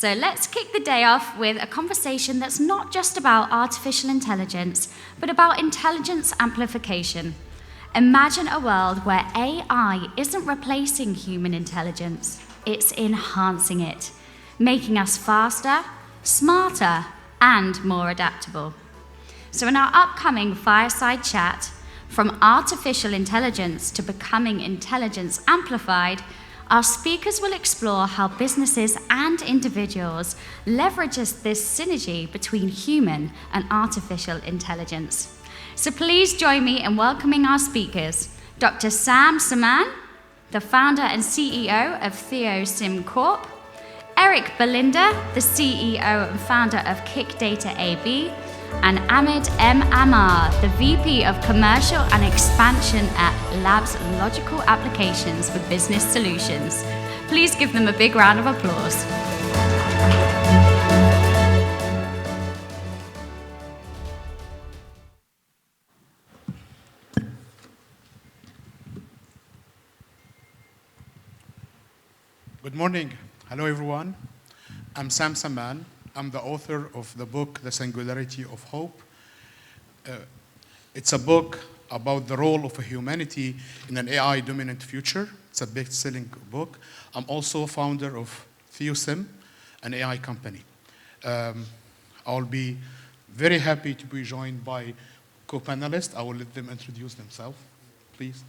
So let's kick the day off with a conversation that's not just about artificial intelligence, but about intelligence amplification. Imagine a world where AI isn't replacing human intelligence, it's enhancing it, making us faster, smarter, and more adaptable. So in our upcoming Fireside chat, from artificial intelligence to becoming intelligence amplified, our speakers will explore how businesses and individuals leverage this synergy between human and artificial intelligence. So please join me in welcoming our speakers, Dr. Sam Saman, the founder and CEO of TheoSim Corp, Eric Belinda, the CEO and founder of KickData AB, and Ahmed M. Ammar, the VP of Commercial and Expansion at Labs Logical Applications for Business Solutions. Please give them a big round of applause. Good morning. Hello, everyone. I'm Sam Saman. I'm the author of the book, The Singularity of Hope. It's a book about the role of humanity in an AI-dominant future. It's a best-selling book. I'm also founder of TheoSim, an AI company. I'll be very happy to be joined by co-panelists. I will let them introduce themselves, please.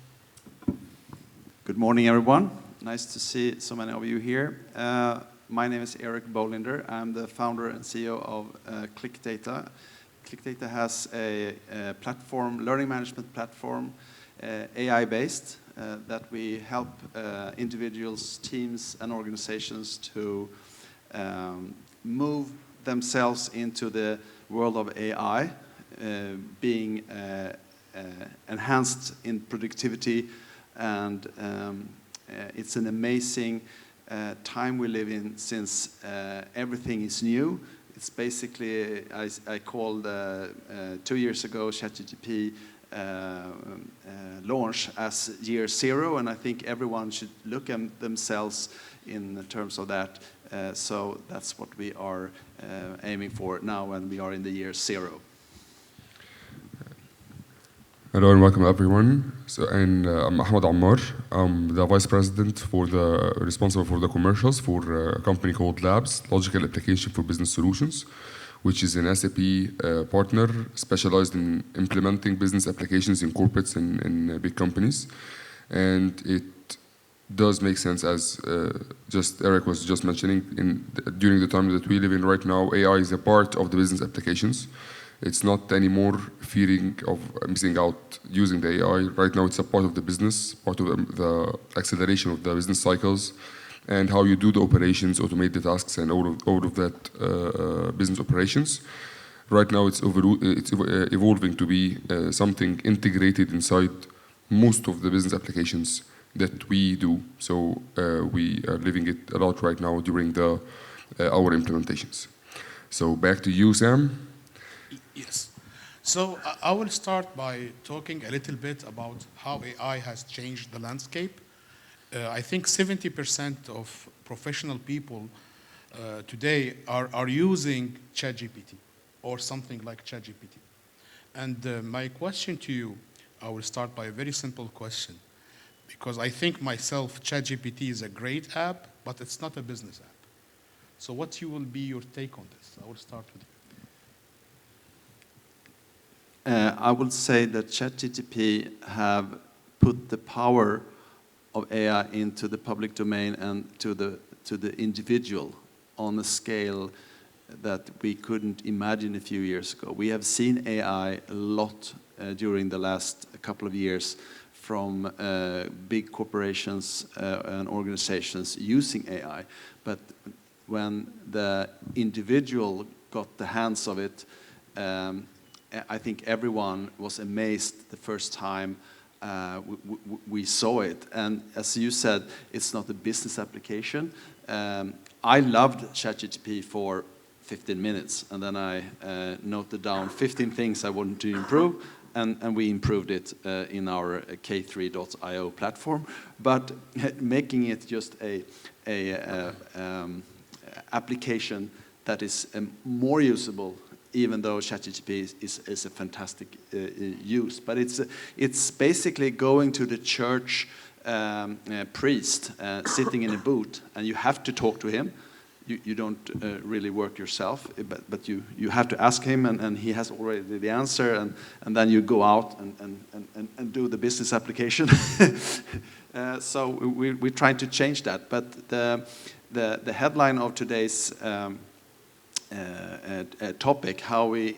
Good morning, everyone. Nice to see so many of you here. My name is Eric Bolinder. I'm the founder and CEO of KickData. KickData has a platform, learning management platform, AI-based, that we help individuals, teams, and organizations to move themselves into the world of AI, being enhanced in productivity, and it's an amazing time we live in, since everything is new. It's basically, I called 2 years ago ChatGPT launch as year zero, and I think everyone should look at themselves in terms of that. So that's what we are aiming for now when we are in the year zero. Hello and welcome everyone. I'm Ahmed Ammar. I'm the vice president responsible for the commercials for a company called Labs Logical Application for Business Solutions, which is an SAP partner specialized in implementing business applications in corporates and big companies. And it does make sense, as just Eric was just mentioning, during the time that we live in right now, AI is a part of the business applications. It's not anymore fearing of missing out using the AI. Right now, it's a part of the business, part of the acceleration of the business cycles, and how you do the operations, automate the tasks, and all of that business operations. Right now, it's evolving to be something integrated inside most of the business applications that we do. So we are living it a lot right now during our implementations. So back to you, Sam. Yes. So I will start by talking a little bit about how AI has changed the landscape. I think 70% of professional people today are using ChatGPT or something like ChatGPT. And my question to you, I will start by a very simple question, because I think myself, ChatGPT is a great app, but it's not a business app. So what will be your take on this? I will start with you. I would say that ChatGPT have put the power of AI into the public domain and to the individual on a scale that we couldn't imagine a few years ago. We have seen AI a lot during the last couple of years from big corporations and organizations using AI. But when the individual got the hands of it, I think everyone was amazed the first time we saw it. And as you said, it's not a business application. I loved ChatGPT for 15 minutes, and then I noted down 15 things I wanted to improve, and we improved it in our K3.io platform. But making it just application that is more usable, even though ChatGPT is a fantastic use. But it's basically going to the church priest sitting in a booth, and you have to talk to him. You don't really work yourself, but you have to ask him, and he has already the answer, and then you go out and do the business application. So we're trying to change that. But the headline of today's topic, how we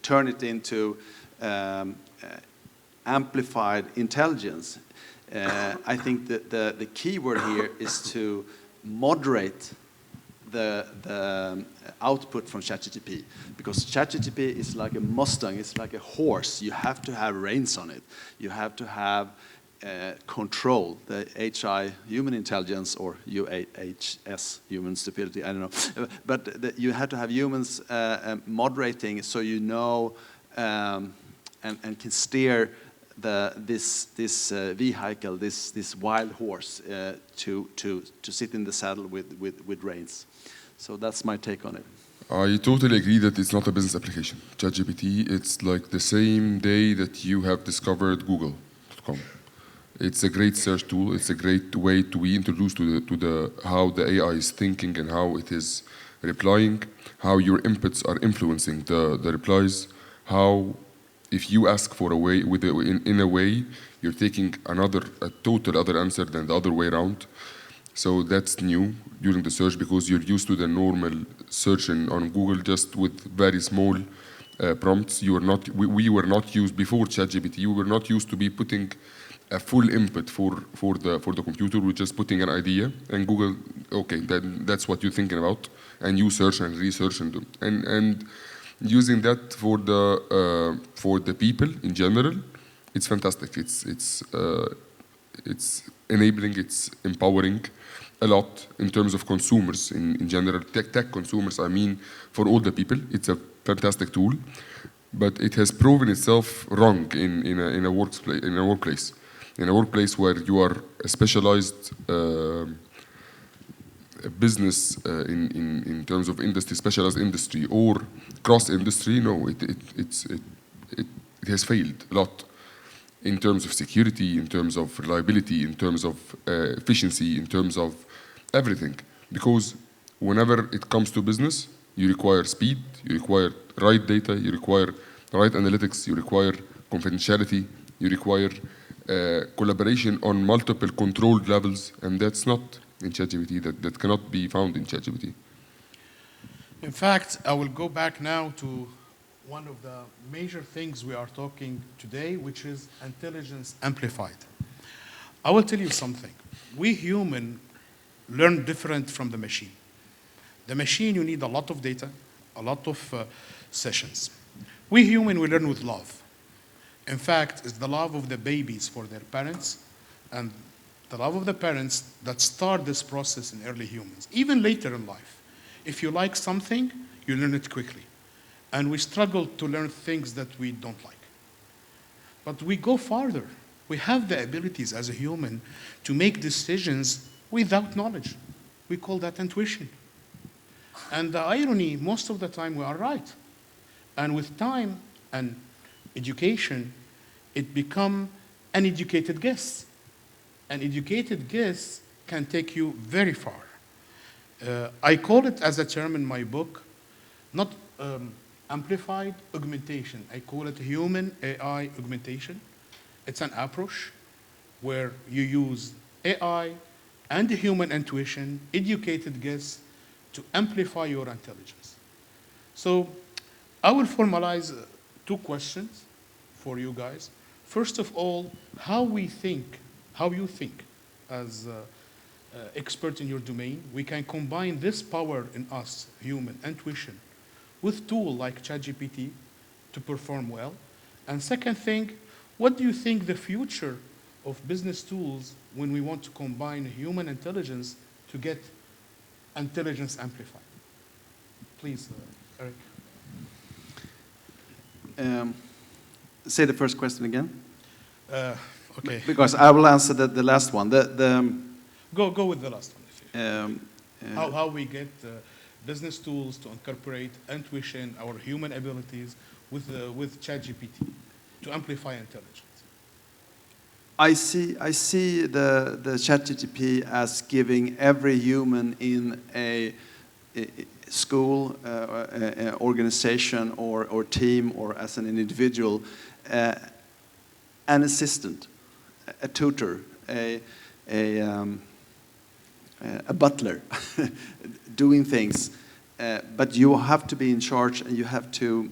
turn it into amplified intelligence, I think that the key word here is to moderate the output from ChatGPT, because ChatGPT is like a Mustang, it's like a horse. You have to have reins on it. You have to have control, the HI, human intelligence, or UHS, human stupidity, I don't know. But you have to have humans moderating, so you know and can steer this vehicle, this wild horse, to sit in the saddle with reins. So that's my take on it. I totally agree that it's not a business application. ChatGPT, it's like the same day that you have discovered Google.com. It's a great search tool. It's a great way to be introduced to the how the AI is thinking and how it is replying, how your inputs are influencing the replies, how if you ask for a way in a way, you're taking a total other answer than the other way around. So that's new during the search, because you're used to the normal searching on Google just with very small prompts. We were not used before ChatGPT. We were not used to be putting a full input for the computer. We're just putting an idea, and Google, okay, that's what you're thinking about, and you search and research and using that for the people in general, it's fantastic. It's enabling, it's empowering a lot in terms of consumers in general, tech consumers. I mean, for all the people, it's a fantastic tool, but it has proven itself wrong in a workplace. In a workplace where you are a specialized business in terms of industry, specialized industry, or cross industry, no, it has failed a lot in terms of security, in terms of reliability, in terms of efficiency, in terms of everything. Because whenever it comes to business, you require speed, you require right data, you require right analytics, you require confidentiality, you require collaboration on multiple control levels, and that's not in ChatGPT. That cannot be found in ChatGPT. In fact, I will go back now to one of the major things we are talking today, which is intelligence amplified. I will tell you something. We human learn different from the machine. The machine, you need a lot of data, a lot of sessions. We human, we learn with love. In fact, it's the love of the babies for their parents and the love of the parents that start this process in early humans, even later in life. If you like something, you learn it quickly. And we struggle to learn things that we don't like. But we go farther. We have the abilities as a human to make decisions without knowledge. We call that intuition. And the irony, most of the time we are right. And with time and education, it becomes an educated guess. An educated guess can take you very far. I call it as a term in my book, not amplified augmentation. I call it human AI augmentation. It's an approach where you use AI and human intuition, educated guess, to amplify your intelligence. So I will formalize two questions for you guys. First of all, how you think as expert in your domain, we can combine this power in us, human intuition, with tool like ChatGPT to perform well. And second thing, what do you think the future of business tools when we want to combine human intelligence to get intelligence amplified? Please, Eric. Say the first question again. Okay. Because I will answer the last one. Go with the last one. how we get business tools to incorporate intuition, our human abilities, with ChatGPT to amplify intelligence. I see the ChatGPT as giving every human in a school, organization, or team, or as an individual, an assistant, a tutor, a butler, doing things. But you have to be in charge, and you have to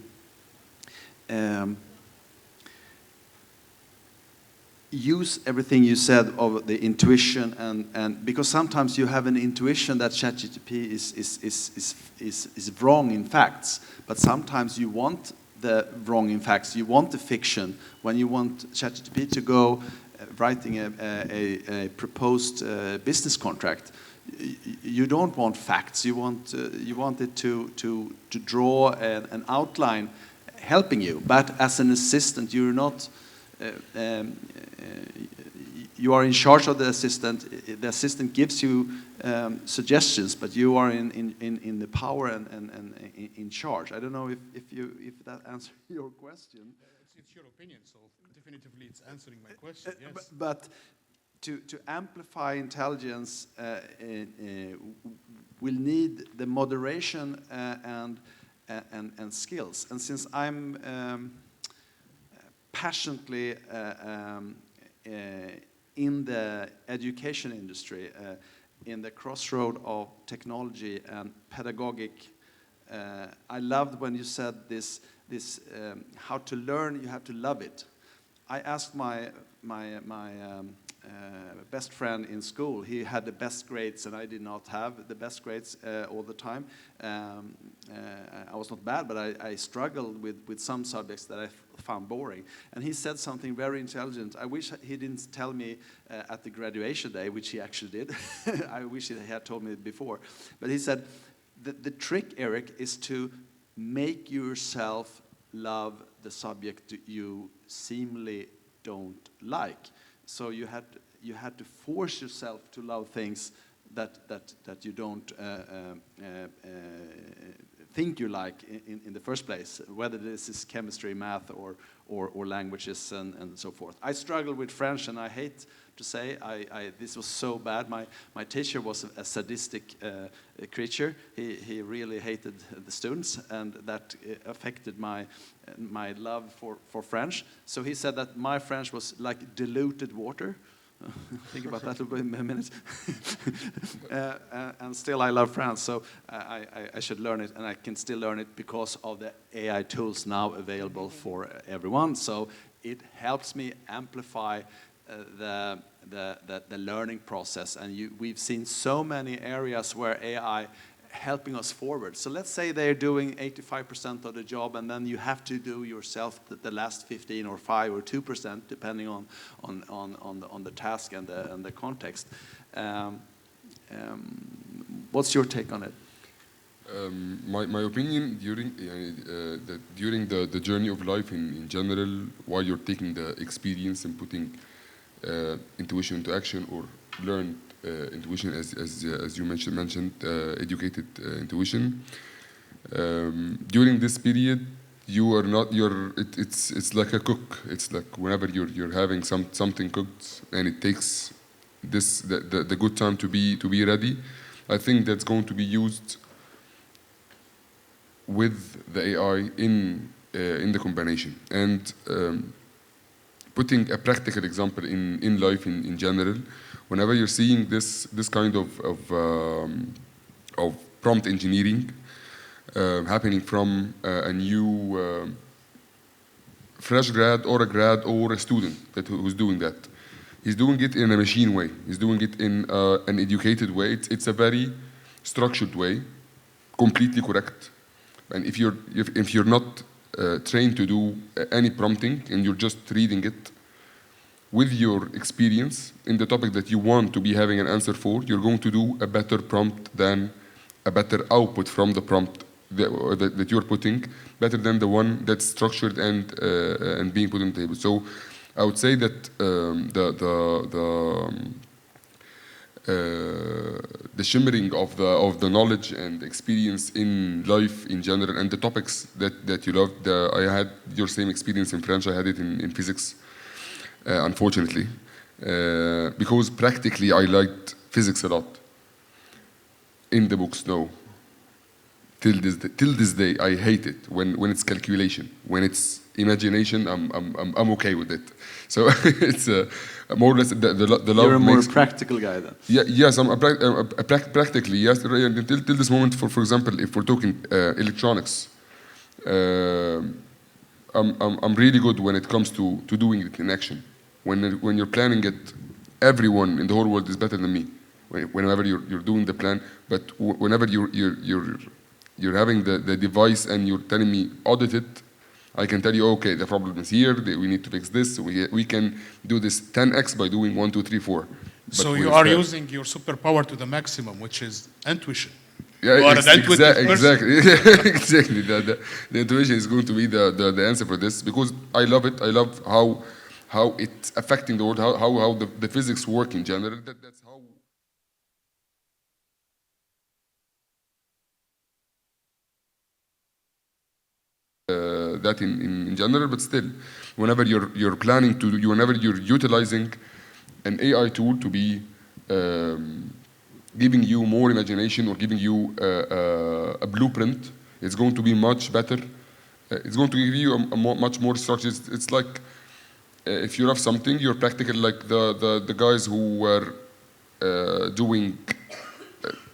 use everything you said of the intuition, and because sometimes you have an intuition that ChatGPT is wrong in facts, but sometimes you want the wrong in facts. You want the fiction. When you want ChatGPT to go writing a proposed business contract, you don't want facts. You want it to draw an outline, helping you. But as an assistant, you're not. You are in charge of the assistant. The assistant gives you suggestions, but you are in the power and in charge. I don't know if that answers your question. It's your opinion, so definitively it's answering my question. Yes. But to amplify intelligence, we'll need the moderation and skills. And since I'm passionately in the education industry, in the crossroad of technology and pedagogic, I loved when you said this how to learn, you have to love it. I asked my best friend in school. He had the best grades, and I did not have the best grades all the time. I was not bad, but I struggled with some subjects that I found boring. And he said something very intelligent. I wish he didn't tell me at the graduation day, which he actually did. I wish he had told me before. But he said, the trick, Eric, is to make yourself love the subject you seemingly don't like. So you had to force yourself to love things that you don't think you like in the first place, whether this is chemistry, math, or languages and so forth. I struggle with French, and I hate to say this was so bad. My teacher was a sadistic creature. He really hated the students, and that affected my love for French. So he said that my French was like diluted water. Think about that a minute. And still I love France, so I should learn it, and I can still learn it because of the AI tools now available for everyone. So it helps me amplify the learning process, and we've seen so many areas where AI helping us forward. So let's say they're doing 85% of the job, and then you have to do yourself the last 15 or 5 or 2%, depending on the task and the context. What's your take on it? My opinion during the journey of life in general, while you're taking the experience and putting intuition into action, or learned intuition, as you mentioned, educated intuition. During this period, you are not it's like a cook. It's like whenever you're having something cooked, and it takes the good time to be ready. I think that's going to be used with the AI in the combination. And putting a practical example in life in general, whenever you're seeing this kind of prompt engineering happening from a new fresh grad or a student who's doing that, he's doing it in a machine way. He's doing it in an educated way. It's a very structured way, completely correct. And if you're not trained to do any prompting, and you're just reading it with your experience in the topic that you want to be having an answer for, you're going to do a better prompt than a better output from the prompt that you're putting, better than the one that's structured and being put on the table. So I would say that the shimmering of the knowledge and experience in life in general, and the topics that you loved. I had your same experience in French. I had it in physics, unfortunately, because practically I liked physics a lot. In the books, no. Till this day, I hate it when it's calculation. When it's imagination, I'm okay with it. So it's more or less the love. You're a more makes, practical guy then. yeah, yes, I'm practically yes. Till this moment, for example, if we're talking electronics, I'm really good when it comes to doing it in action. When you're planning it, everyone in the whole world is better than me. Whenever you're doing the plan, but whenever you're having the device and you're telling me audit it, I can tell you, okay, the problem is here. We need to fix this. We can do this 10x by doing 1, 2, 3, 4. But So you are using your superpower to the maximum, which is intuition. Yeah, You are an intuitive person. exactly. Exactly. The intuition is going to be the answer for this, because I love it. I love how it's affecting the world, how the physics work in general. That's how. That in general, but still, whenever you're planning to, whenever you're utilizing an AI tool to be giving you more imagination or giving you a blueprint, it's going to be much better. It's going to give you much more structure. It's like if you have something, you're practical, like the guys who were doing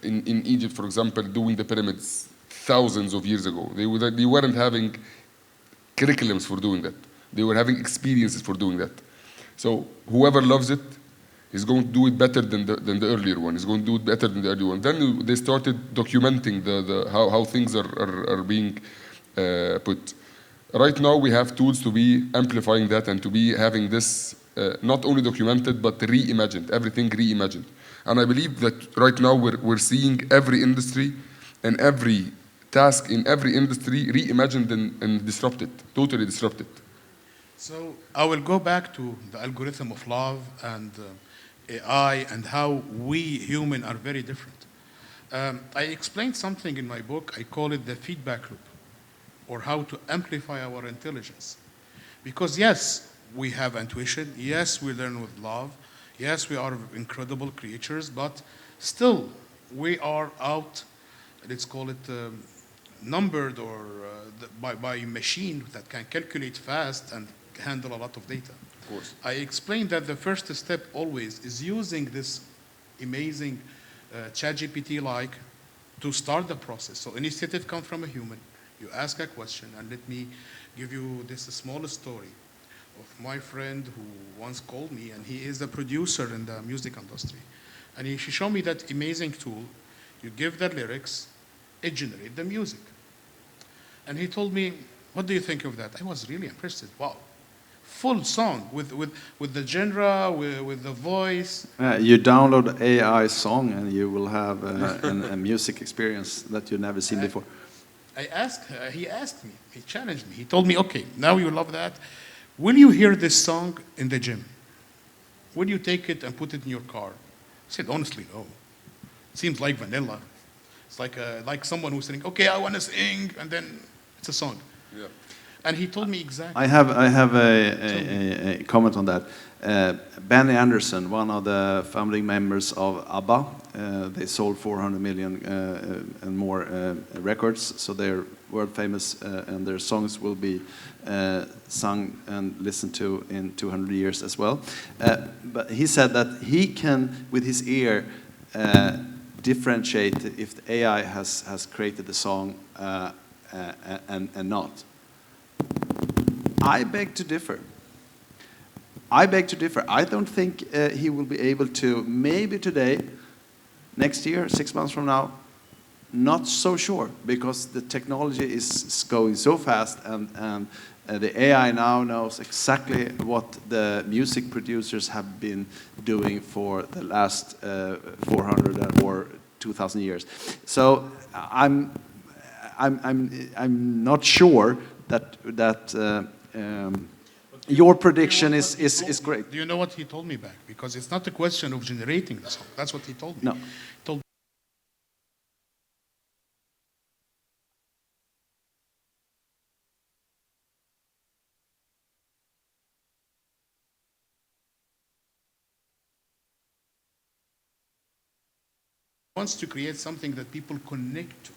in Egypt, for example, doing the pyramids thousands of years ago. They weren't having curriculums for doing that. They were having experiences for doing that. So whoever loves it is going to do it better than the earlier one. Is going to do it better than the earlier one. Then they started documenting how things are being put. Right now we have tools to be amplifying that and to be having this not only documented but reimagined, everything reimagined. And I believe that right now we're seeing every industry and every task in every industry reimagined and disrupted, totally disrupted. So I will go back to the algorithm of love and AI and how we human are very different. I explained something in my book. I call it the feedback loop, or how to amplify our intelligence. Because yes, we have intuition. Yes, we learn with love. Yes, we are incredible creatures, but still we are out, let's call it numbered or by a machine that can calculate fast and handle a lot of data. Of course. I explained that the first step always is using this amazing ChatGPT like to start the process. So initiative comes from a human. You ask a question, and let me give you this small story of my friend who once called me, and he is a producer in the music industry. And she showed me that amazing tool. You give the lyrics, it generates the music. And he told me, what do you think of that? I was really impressed. Wow. Full song with the genre, with the voice. You download AI song and you will have a music experience that you've never seen before. He asked me, he challenged me. He told me, okay, now you love that. Will you hear this song in the gym? Will you take it and put it in your car? I said, honestly, no. It seems like vanilla. It's like someone who's saying, okay, I want to sing, and then it's a song. Yeah. And he told me exactly. I have a comment on that. Benny Andersson, one of the founding members of ABBA, they sold 400 million and more records, so they're world famous, and their songs will be sung and listened to in 200 years as well. But he said that he can, with his ear, differentiate if the AI has created the song and not. I beg to differ. I don't think he will be able to, maybe today, next year, 6 months from now, not so sure, because the technology is going so fast, and the AI now knows exactly what the music producers have been doing for the last 400 or 2,000 years. So I'm not sure that your prediction is great. Do you know what he told me back? Because it's not a question of generating the song. That's what he told me. No. He told wants to create something that people connect to.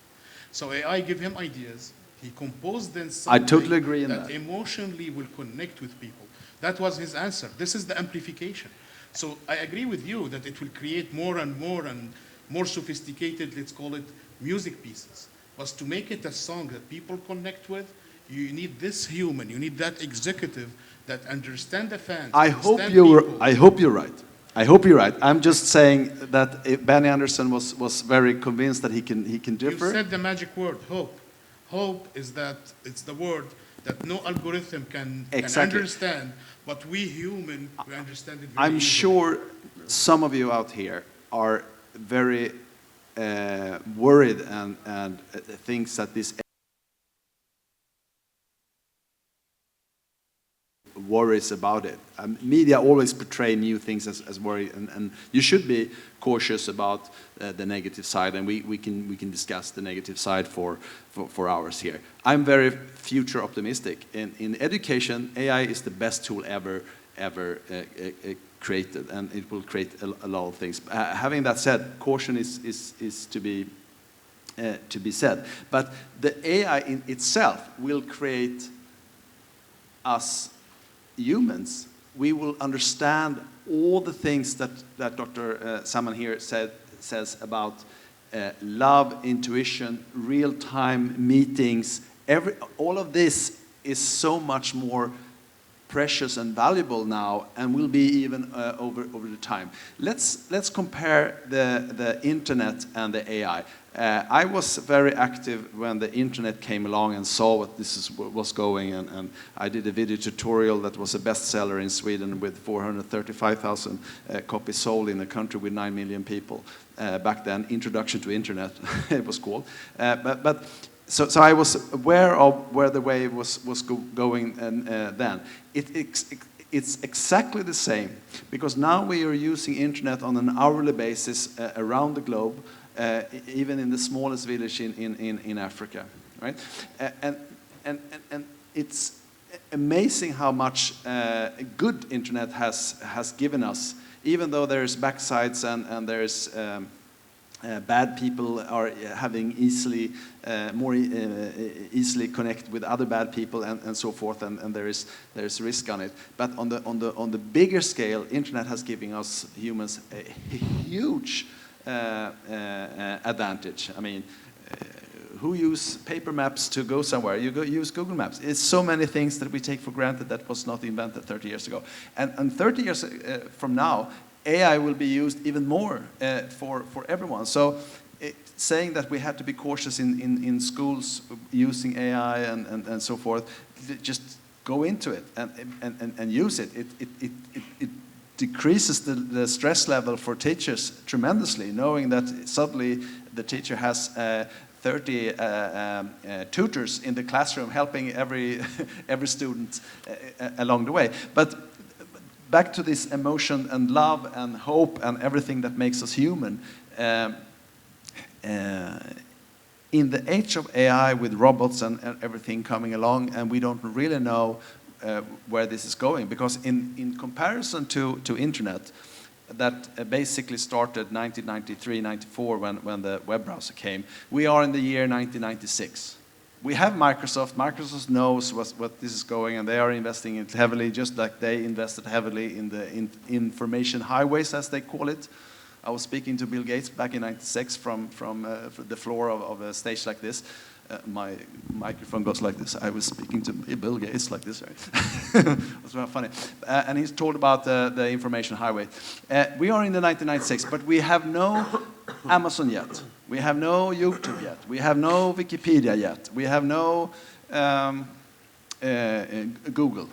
So AI give him ideas. He composed then something totally agree in that. emotionally will connect with people. That was his answer. This is the amplification. So I agree with you that it will create more and more sophisticated, let's call it, music pieces. But to make it a song that people connect with, you need this human, you need that executive that understand the fans. I hope understand you're people. I hope you're right. I hope you're right. I'm just saying that Benny Anderson was very convinced that he can differ. You said the magic word, hope. Hope is that it's the word that no algorithm can understand, but we human, we understand it very I'm easily. sure some of you out here are very worried and thinks that this worries about it. Media always portray new things as worry, and you should be cautious about the negative side, and we can discuss the negative side for hours here. I'm very future optimistic. In education, AI is the best tool ever created, and it will create a lot of things. Having that said, caution is to be said. But the AI in itself will create us humans. We will understand all the things that Dr. Saman here says about love, intuition, real-time meetings. All of this is so much more precious and valuable now, and will be even over the time. Let's compare the internet and the AI. I was very active when the internet came along and saw what was going, and I did a video tutorial that was a bestseller in Sweden with 435,000 copies sold in a country with 9 million people back then. Introduction to Internet, it was called. So I was aware of where the wave was going then. It's exactly the same, because now we are using internet on an hourly basis around the globe, even in the smallest village in Africa, right? And it's amazing how much good internet has given us, even though there's backsides and there's bad people are having more easily connect with other bad people and so forth, and there's risk on it. But on the bigger scale, internet has given us humans a huge advantage. I mean, who use paper maps to go somewhere? You use Google Maps. It's so many things that we take for granted that was not invented 30 years ago. And 30 years from now, AI will be used even more for everyone. So saying that we have to be cautious in schools using AI and so forth, just go into it and use it. It decreases the stress level for teachers tremendously, knowing that suddenly the teacher has 30 tutors in the classroom helping every student along the way. But back to this emotion and love and hope and everything that makes us human. In the age of AI with robots and everything coming along, and we don't really know where this is going, because in comparison to internet, that basically started 1993, 94 when the web browser came. We are in the year 1996. We have Microsoft. Microsoft knows what this is going, and they are investing in it heavily, just like they invested heavily in the information highways, as they call it. I was speaking to Bill Gates back in '96 from the floor of a stage like this. My microphone goes like this. I was speaking to Bill Gates like this, right? It was very funny. And he's told about the information highway. We are in the 1996, but we have no Amazon yet. We have no YouTube yet. We have no Wikipedia yet. We have no Google.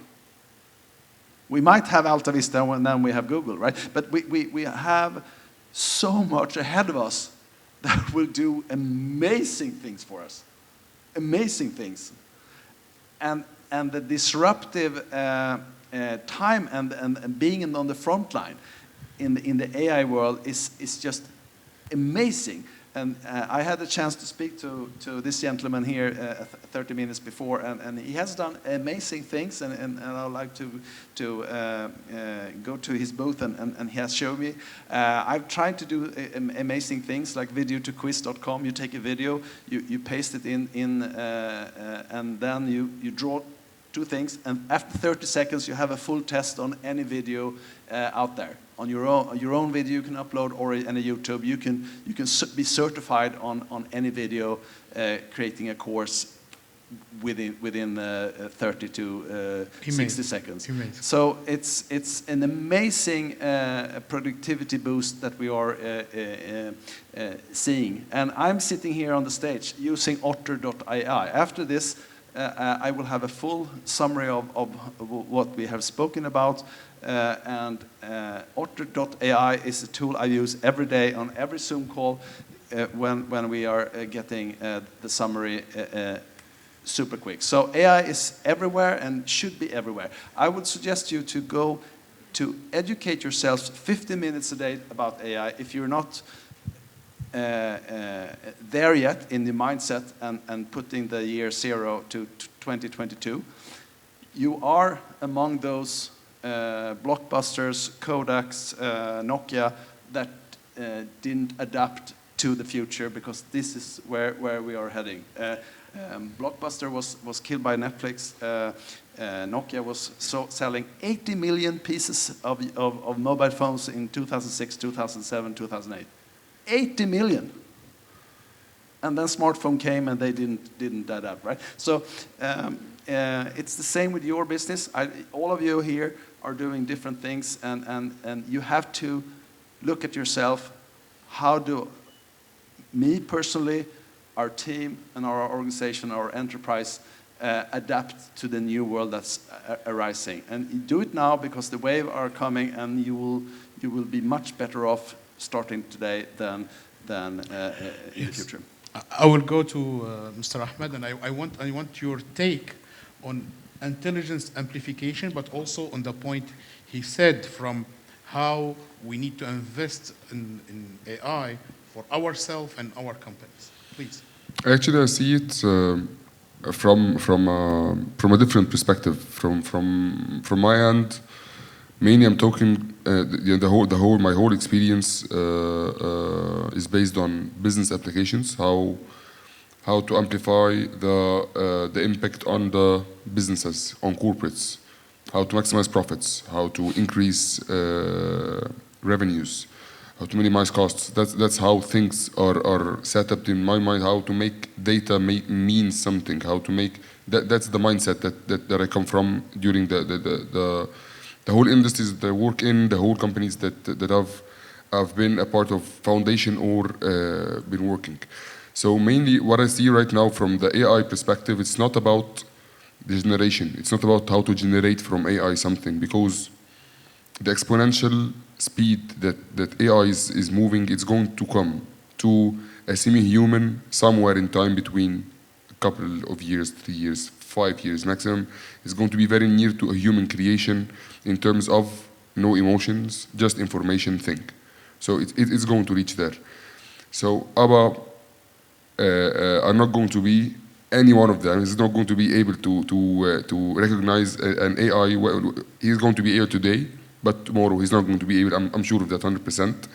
We might have Alta Vista, and then we have Google, right? But we have so much ahead of us that will do amazing things for us. Amazing things. And the disruptive time and being on the front line in the AI world is just amazing. And I had the chance to speak to this gentleman here 30 minutes before, and he has done amazing things, and I would like to go to his booth, and he has shown me. I've tried to do amazing things like video2quiz.com. You take a video, you paste it in and then you draw two things, and after 30 seconds you have a full test on any video out there. On your own video you can upload, or on YouTube you can be certified on any video, creating a course within 30 to 60 seconds. Amazing. So it's an amazing productivity boost that we are seeing. And I'm sitting here on the stage using otter.ai. After this, I will have a full summary of what we have spoken about. And otter.ai is a tool I use every day on every Zoom call when we are getting the summary super quick. So AI is everywhere and should be everywhere. I would suggest you to go to educate yourselves 15 minutes a day about AI. If you're not there yet in the mindset and putting the year 0 to 2022, you are among those blockbusters, Kodaks, Nokia that didn't adapt to the future, because this is where we are heading. Blockbuster was killed by Netflix. Nokia was selling 80 million pieces of mobile phones in 2006, 2007, 2008. 80 million. And then smartphone came and they didn't adapt, right? So it's the same with your business. All of you here are doing different things, and you have to look at yourself. How do me personally, our team, and our organization, our enterprise adapt to the new world that's arising? And you do it now, because the wave are coming, and you will be much better off starting today than in the future. I will go to Mr. Ahmed, and I want your take on intelligence amplification, but also on the point he said from how we need to invest in AI for ourselves and our companies. Please. Actually, I see it from a different perspective. From my end, mainly I'm talking my whole experience is based on business applications. How to amplify the impact on the businesses, on corporates, how to maximize profits, how to increase revenues, how to minimize costs. That's how things are set up in my mind. How to make data mean something. How to make that's the mindset that I come from during the whole industries that I work in, the whole companies that I've been a part of foundation or been working. So mainly what I see right now from the AI perspective, it's not about the generation. It's not about how to generate from AI something, because the exponential speed that AI is moving, it's going to come to a semi-human somewhere in time between a couple of years, 3 years, 5 years maximum. It's going to be very near to a human creation in terms of no emotions, just information thing. So it's going to reach there. So ABBA are not going to be any one of them. He's not going to be able to recognize an AI. He's going to be able today, but tomorrow he's not going to be able. I'm sure of that 100%,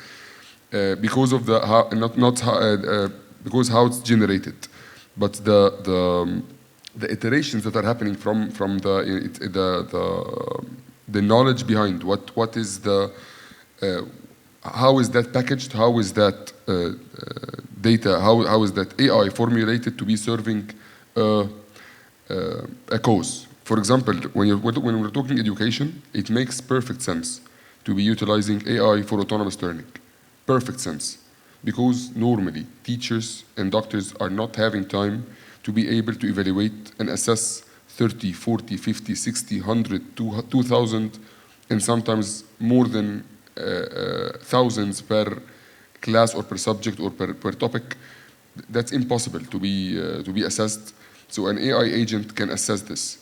because of the because how it's generated, but the iterations that are happening from the knowledge behind what is the how is that packaged, how is that data, how is that AI formulated to be serving a cause. For example, when we're talking education, it makes perfect sense to be utilizing AI for autonomous learning. Perfect sense. Because normally teachers and doctors are not having time to be able to evaluate and assess 30, 40, 50, 60, 100, 2,000, and sometimes more than thousands per class or per subject or per topic. That's impossible to be assessed. So an AI agent can assess this.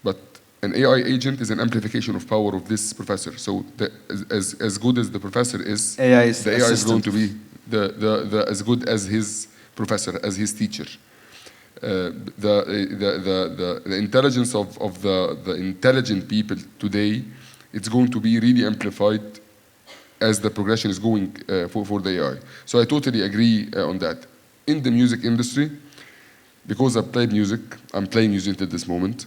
But An AI agent is an amplification of power of this professor. So as good as the professor is, AI is the the AI is going assistant. to be as good as his professor, as his teacher. The intelligence of the intelligent people today, it's going to be really amplified as the progression is going for the AI. So I totally agree on that. In the music industry, because I'm playing music till this moment,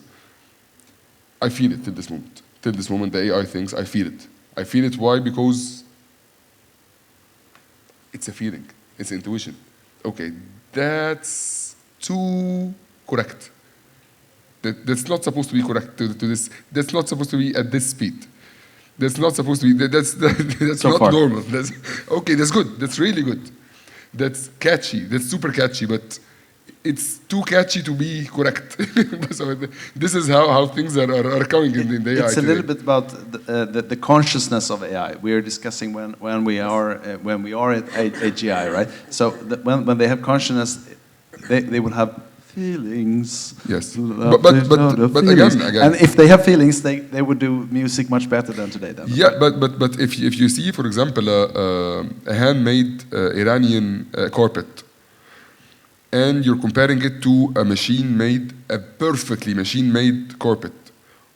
I feel it till this moment. Till this moment, the AI things, I feel it. I feel it, why? Because it's a feeling, it's intuition. Okay, that's too correct. That's not supposed to be correct to this. That's not supposed to be at this speed. That's not supposed to be, that's So not far. normal. Okay, that's good, that's really good. That's catchy, that's super catchy, but it's too catchy to be correct. So this is how things are coming in the AI It's a today. little bit about the consciousness of AI. We are discussing when we are at AGI, right? So when they have consciousness, they will have feelings. Yes. Love But is not a feelings. again. And if they have feelings, they would do music much better than today. Then. Yeah, but if you see, for example, a handmade Iranian carpet, and you're comparing it to a perfectly machine-made carpet,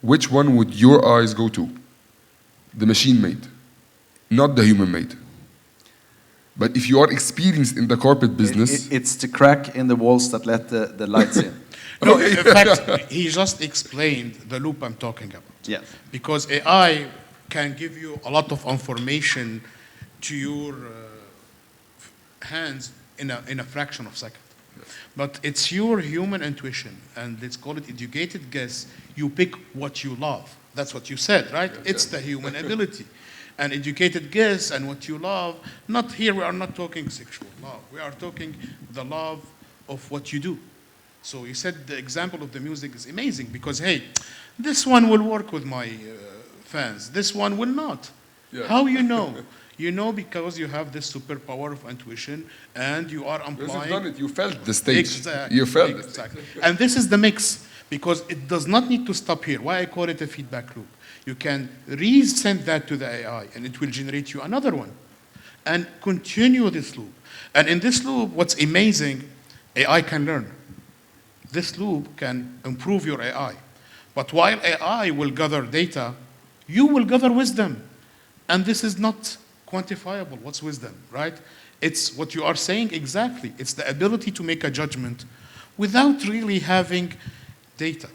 which one would your eyes go to? The machine-made, not the human-made. But if you are experienced in the carpet business, It's the crack in the walls that let the lights in. No, in fact, he just explained the loop I'm talking about. Yes. Because AI can give you a lot of information to your hands in a fraction of a second. But it's your human intuition, and let's call it educated guess. You pick what you love. That's what you said, right? It's the human ability. An educated guess and what you love. Not here, we are not talking sexual love. We are talking the love of what you do. So you said the example of the music is amazing because, hey, this one will work with my fans. This one will not. Yeah. How you know? You know because you have this superpower of intuition and you are because you've applying. done it, you felt the stage. Exactly. You felt it. Exactly. And this is the mix because it does not need to stop here. Why I call it a feedback loop. You can resend that to the AI and it will generate you another one and continue this loop. And in this loop, what's amazing, AI can learn. This loop can improve your AI. But while AI will gather data, you will gather wisdom. And this is not quantifiable. What's wisdom, right? It's what you are saying exactly. It's the ability to make a judgment without really having data.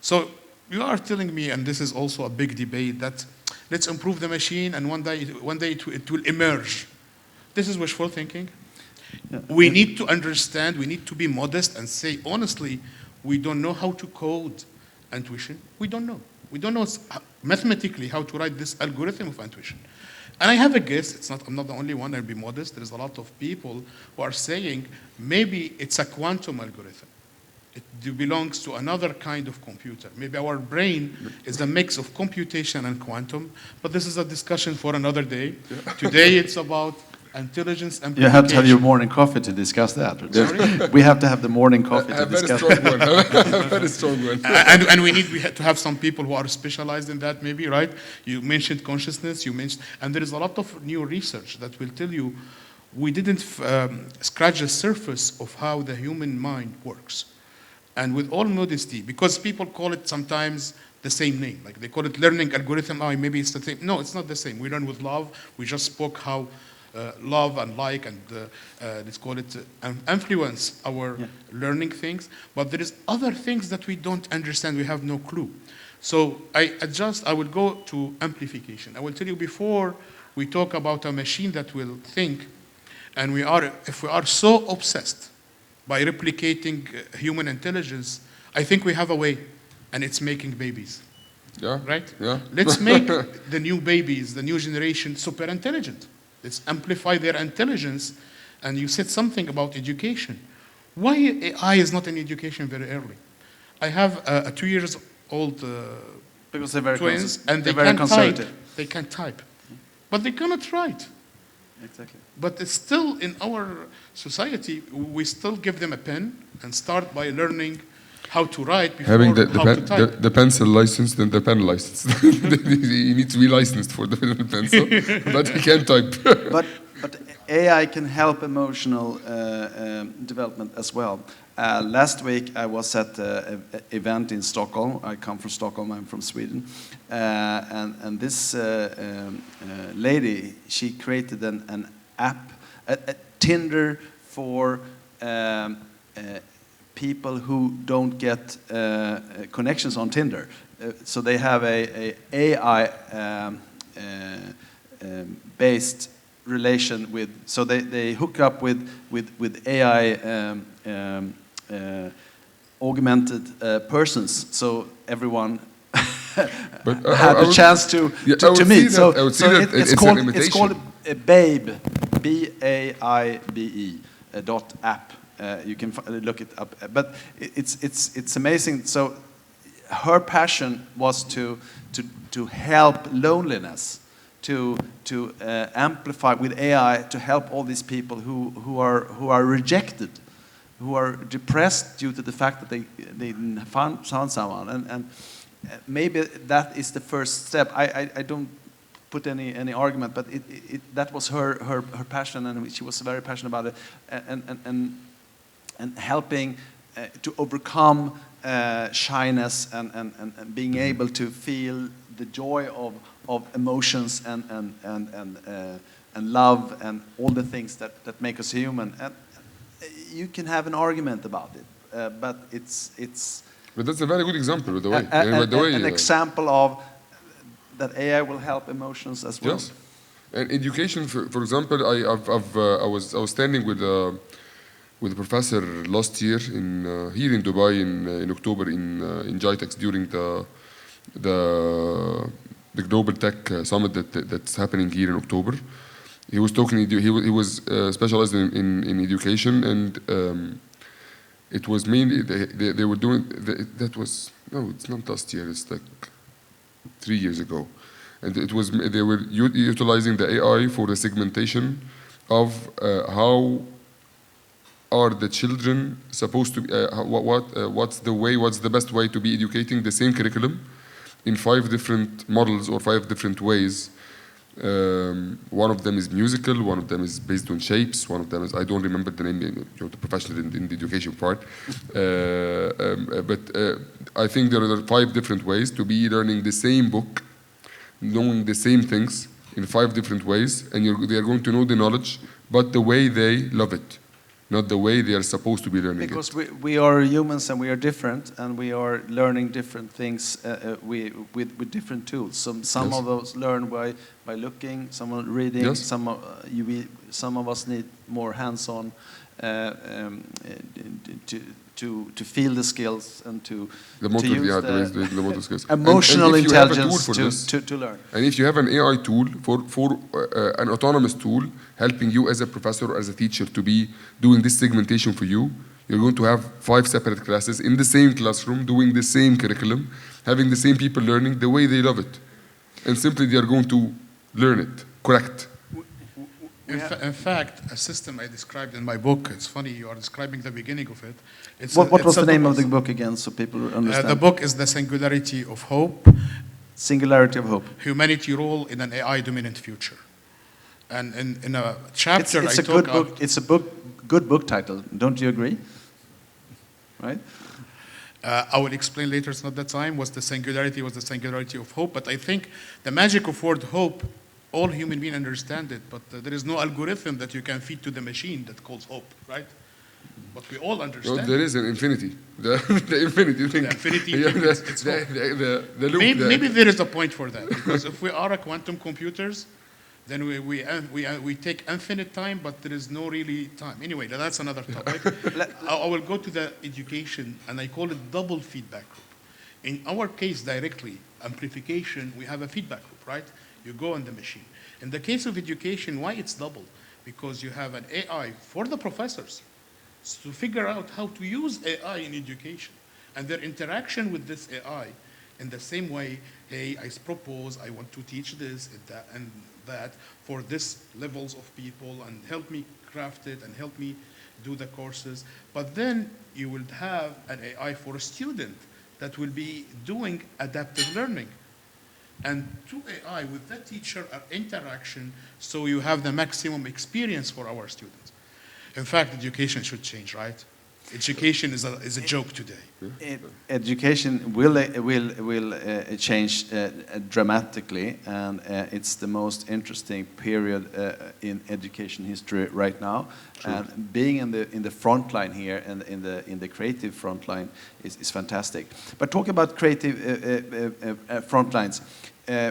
So you are telling me, and this is also a big debate, that let's improve the machine and one day it will emerge. This is wishful thinking. Yeah. We need to understand, we need to be modest and say, honestly, we don't know how to code intuition. We don't know. We don't know mathematically how to write this algorithm of intuition. And I have a guess, I'm not the only one, I'll be modest. There's a lot of people who are saying maybe it's a quantum algorithm. It belongs to another kind of computer. Maybe our brain is a mix of computation and quantum, but this is a discussion for another day. Today it's about intelligence amplification. You have to have your morning coffee to discuss that. Sorry? We have to have the morning coffee to A very discuss strong that. one. A very strong one. And we have to have some people who are specialized in that maybe, right? You mentioned consciousness, and there is a lot of new research that will tell you we didn't scratch the surface of how the human mind works. And with all modesty, because people call it sometimes the same name, like they call it learning algorithm, maybe it's the same. No, it's not the same. We learn with love. We just spoke how love and like and let's call it influence our learning things. But there is other things that we don't understand. We have no clue. So I will go to amplification. I will tell you before we talk about a machine that will think, and if we are so obsessed by replicating human intelligence, I think we have a way, and it's making babies. Yeah. Right? Yeah. Let's make the new babies, the new generation, super intelligent. Let's amplify their intelligence. And you said something about education. Why AI is not in education very early? I have a 2-year-old Because they're very twins, and they're they very can type. conservative. They can type, but they cannot write. Exactly. But it's still in our society, we still give them a pen and start by learning how to write before Having how to type. the pencil license, then the pen license. He needs to be licensed for the pencil, but he can't type. But AI can help emotional development as well. Last week I was at an event in Stockholm. I come from Stockholm, I'm from Sweden. And this lady, she created an app, a Tinder for people who don't get connections on Tinder. So they have a AI based relation with, so they hook up with AI augmented persons, so everyone had a chance to meet. So it's called a Babe, BAIBE .app. You can look it up, but it's amazing. So her passion was to help loneliness, to amplify with AI, to help all these people who are rejected, who are depressed due to the fact that they didn't found someone, and maybe that is the first step. I don't put any argument, but that was her passion, and she was very passionate about it, and helping to overcome shyness and being able to feel the joy of emotions and love and all the things that make us human. And you can have an argument about it, but it's. But that's a very good example, by the way. An example of that AI will help emotions as well. Yes, and education, for example, I was standing with a professor last year here in Dubai in October in GITEX during the Global Tech Summit that's happening here in October. He was talking. He was specialized in education, and it was mainly they were doing that was no, it's not last year. It's like 3 years ago, and it was they were utilizing the AI for the segmentation of how are the children supposed to what's the best way to be educating the same curriculum in 5 different models or 5 different ways. One of them is musical, one of them is based on shapes, one of them is, I don't remember the name, you're the professional in the education part, but I think there are 5 different ways to be learning the same book, knowing the same things in 5 different ways, and they are going to know the knowledge, but the way they love it, not the way they are supposed to be learning because it. Because we are humans and we are different, and we are learning different things with different tools. Some Yes. of us learn by looking, some are reading, Yes. some of us need more hands-on to feel the skills and to use the motor skills. emotional And if you have a tool intelligence for this, to learn. and if you have an AI tool for an autonomous tool helping you as a professor or as a teacher to be doing this segmentation for you, you're going to have 5 separate classes in the same classroom doing the same curriculum, having the same people learning the way they love it. And simply they are going to learn it, correct. In fact, a system I described in my book, it's funny you are describing the beginning of it. What was the name of the book again, so people understand? The book is The Singularity of Hope. Singularity of Hope. Humanity Role in an AI-Dominant Future. And in a chapter it's a good book. It's a good book title. Don't you agree? Right? I will explain later, it's not the time, was the singularity of hope. But I think the magic of word hope, all human beings understand it, but there is no algorithm that you can feed to the machine that calls hope, right? But we all understand. Well, there is an infinity. The infinity thing. The infinity yeah, thing, it's hope. The loop. Maybe there is a point for that, because if we are a quantum computers, then we take infinite time, but there is no really time. Anyway, that's another topic. I will go to the education, and I call it double feedback loop. In our case, directly, amplification, we have a feedback loop, right? You go on the machine. In the case of education, why it's double? Because you have an AI for the professors to figure out how to use AI in education, and their interaction with this AI in the same way, hey, I propose, I want to teach this and that for this levels of people, and help me craft it and help me do the courses, but then you will have an AI for a student that will be doing adaptive learning. And two AI with the teacher are interaction, so you have the maximum experience for our students. In fact, education should change, right? Education is a joke today. Education will change dramatically, and it's the most interesting period in education history right now. True. And being in the front line here and in the creative front line is fantastic. But talk about creative front lines.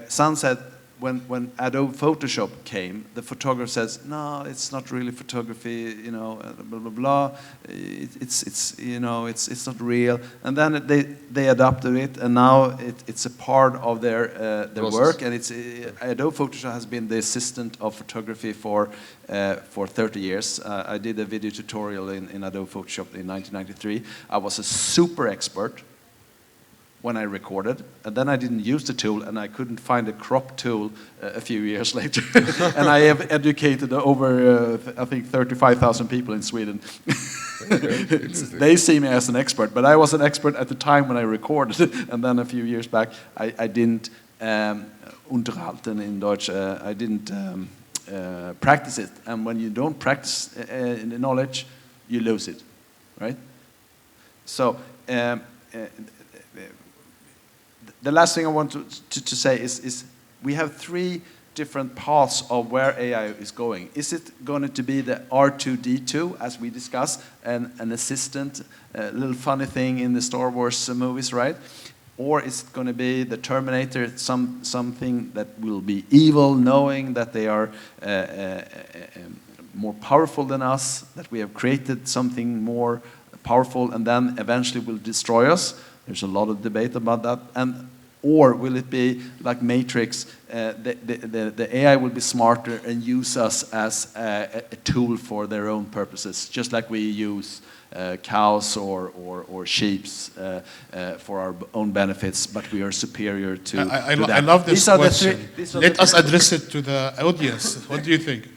San said when Adobe Photoshop came, the photographer says, no, it's not really photography, you know, blah blah blah. It's you know, it's not real. And then they adopted it, and now it's a part of their work. And it's Adobe Photoshop has been the assistant of photography for 30 years. I did a video tutorial in Adobe Photoshop in 1993. I was a super expert when I recorded, and then I didn't use the tool, and I couldn't find a crop tool a few years later. And I have educated over, I think, 35,000 people in Sweden. They see me as an expert, but I was an expert at the time when I recorded, and then a few years back, I didn't unterhalten in Deutsch. I didn't practice it, and when you don't practice the knowledge, you lose it, right? So. The last thing I want to say is we have three different paths of where AI is going. Is it going to be the R2-D2, as we discussed, an assistant, a little funny thing in the Star Wars movies, right? Or is it going to be the Terminator, something that will be evil, knowing that they are more powerful than us, that we have created something more powerful and then eventually will destroy us? There's a lot of debate about that. Or will it be like Matrix, the AI will be smarter and use us as a tool for their own purposes, just like we use cows or sheep for our own benefits, but we are superior to I that. love this question. Let us three. address it to the audience. What do you think?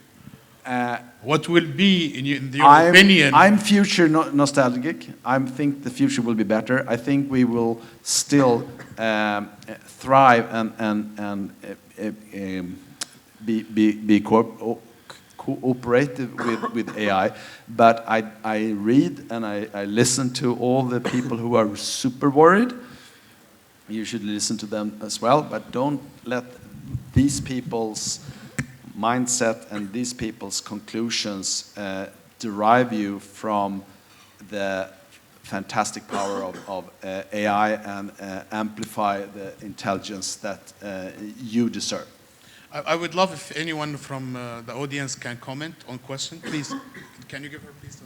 What will be, in your opinion? I'm future nostalgic. I think the future will be better. I think we will still thrive and be cooperative with AI. But I read and I listen to all the people who are super worried. You should listen to them as well, but don't let these people's mindset and these people's conclusions derive you from the fantastic power of AI and amplify the intelligence that you deserve. I would love if anyone from the audience can comment on question. Please, can you give her please?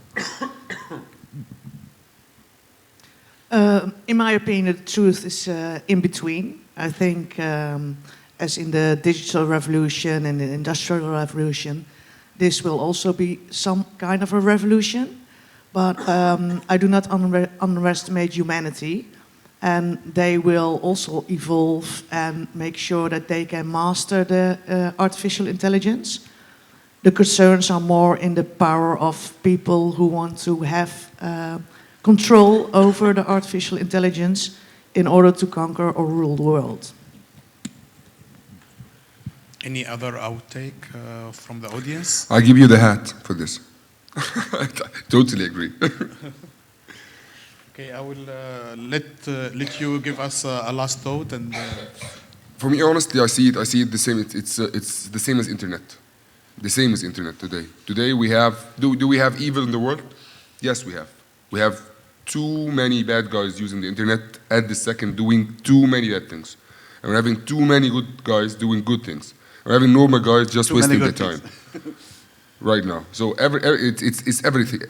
In my opinion, the truth is in between. I think as in the digital revolution and the industrial revolution, this will also be some kind of a revolution. But I do not underestimate humanity, and they will also evolve and make sure that they can master the artificial intelligence. The concerns are more in the power of people who want to have control over the artificial intelligence in order to conquer or rule the world. Any other outtake from the audience? I give you the hat for this. Totally agree. Okay, I will let you give us a last thought. And For me, honestly, I see it the same. It's the same as internet. The same as internet today. Today we have. Do we have evil in the world? Yes, we have. We have too many bad guys using the internet at the second, doing too many bad things, and we're having too many good guys doing good things. We're having normal guys just wasting their time. Right now. So it's everything.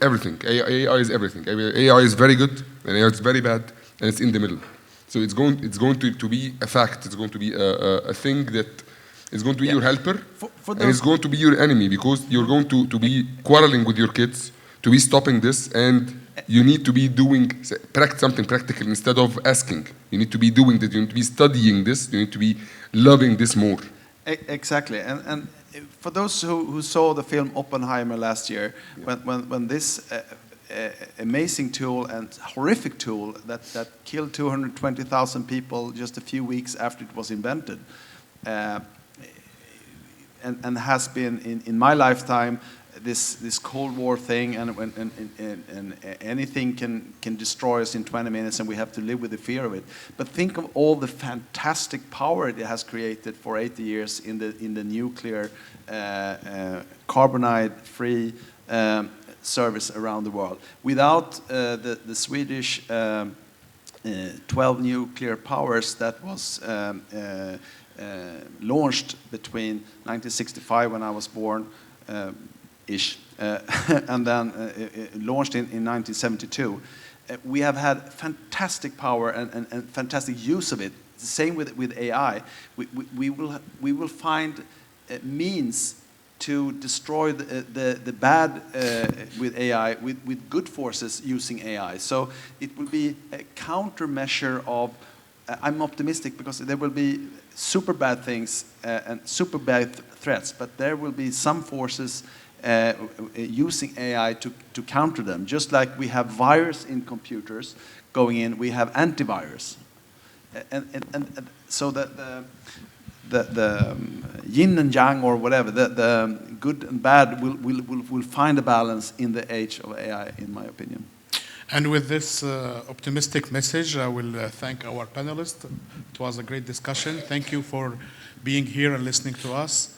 AI is everything. AI is very good, and AI is very bad, and it's in the middle. So it's going to be a fact. It's going to be a thing that is going to be your helper, and it's going to be your enemy, because you're going to be quarreling with your kids, to be stopping this, and you need to be doing something practical instead of asking. You need to be doing this. You need to be studying this. You need to be loving this more. Exactly, and for those who saw the film Oppenheimer last year, when this amazing tool and horrific tool that killed 220,000 people just a few weeks after it was invented, and has been in my lifetime this Cold War thing, and anything can destroy us in 20 minutes, and we have to live with the fear of it. But think of all the fantastic power it has created for 80 years in the nuclear carbonide-free service around the world. Without the Swedish 12 nuclear powers that was launched between 1965, when I was born, and then launched in 1972. We have had fantastic power and fantastic use of it. The same with AI. We will find means to destroy the bad with AI with good forces using AI. So it will be a countermeasure of. I'm optimistic because there will be super bad things and super bad threats, but there will be some forces using AI to counter them. Just like we have virus in computers going in, we have antivirus. And so that the yin and yang, or whatever, the good and bad will find a balance in the age of AI, in my opinion. And with this optimistic message, I will thank our panelists. It was a great discussion. Thank you for being here and listening to us.